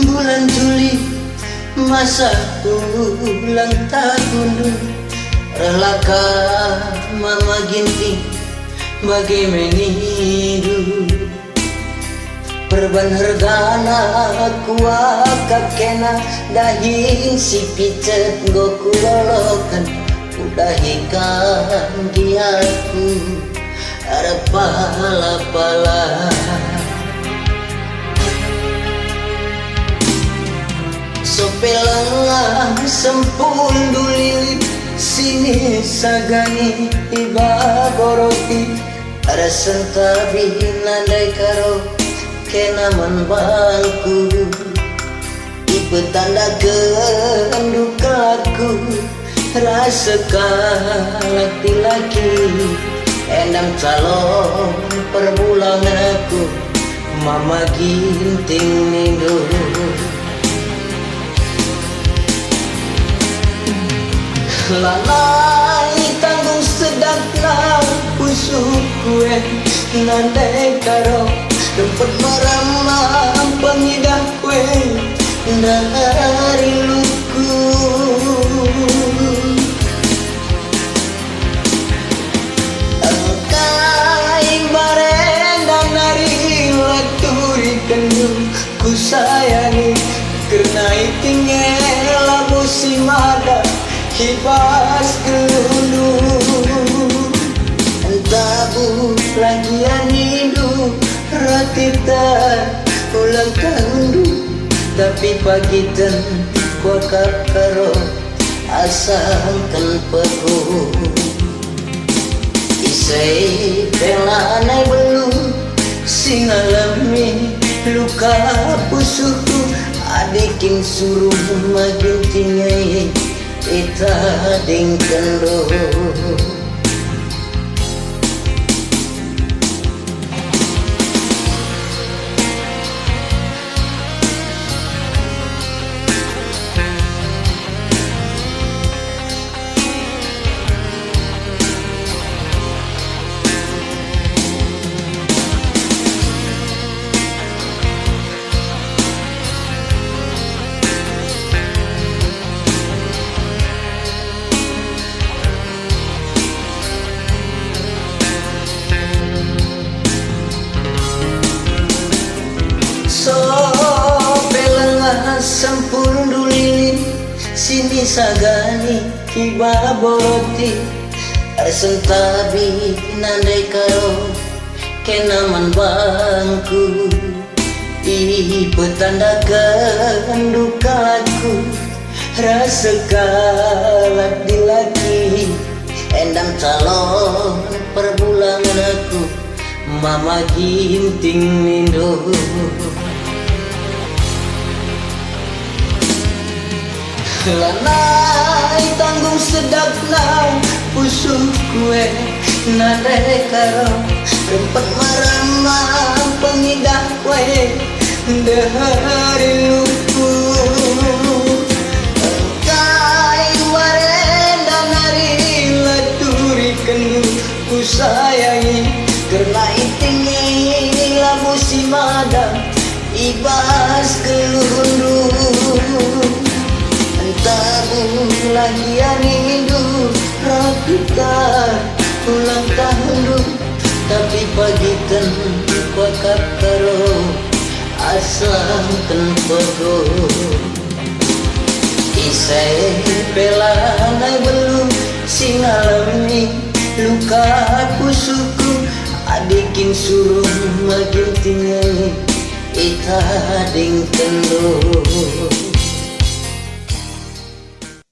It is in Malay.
bulan Juli, masa ulang tahun. Relakah mama ginting bagai menidu. Perban hargana aku akakena dahing si picet goku lolokan. Udahikan giaku ada pala-pala. Sopelang sempun dulilin sini sagani iba boroti. Ada sentabi nandai karo kenaman bangku. Ibu tanda kendukaku rasakan laki-laki. Endam calon perbulangan aku mama ginting nindo. Lalai tanggung sedakna pusuk kue nandai karo tempat meramah pengidah kue dari luku. Angkai barenda nari laturi kendung ku sayangi karena itingela musimada kibas gelundung. Tabu lagi anidu ratita ulang tahun. Tapi pagi ten kuakap karo asangkan peku. Isai pelanai belum singalami luka pusuku. Adikin suruh makin tinggai ita dingkan roh. Sempurna dulilin sini sagani kiba boroti. Sentabi nandai karo kenaman bangku. Ibu tandakan dukaku rasakan laki-laki. Endam calon perbulangan aku mama ginting nindo. Lanai tanggung sedakna pusuk kue nandai karo tempat meramah pengidah kue dari luku. Angkai warenda nari laturi kendung ku sayangi karena itingi labu simada ibas gelundung. Tabu lagi anidu rakita ulang tahun. Tapi pagi ten kuakap karo asangkan pogo. Isai pelanai belum singalami luka pusuku. Adikin suruh makin tinggi ita dingkan roh.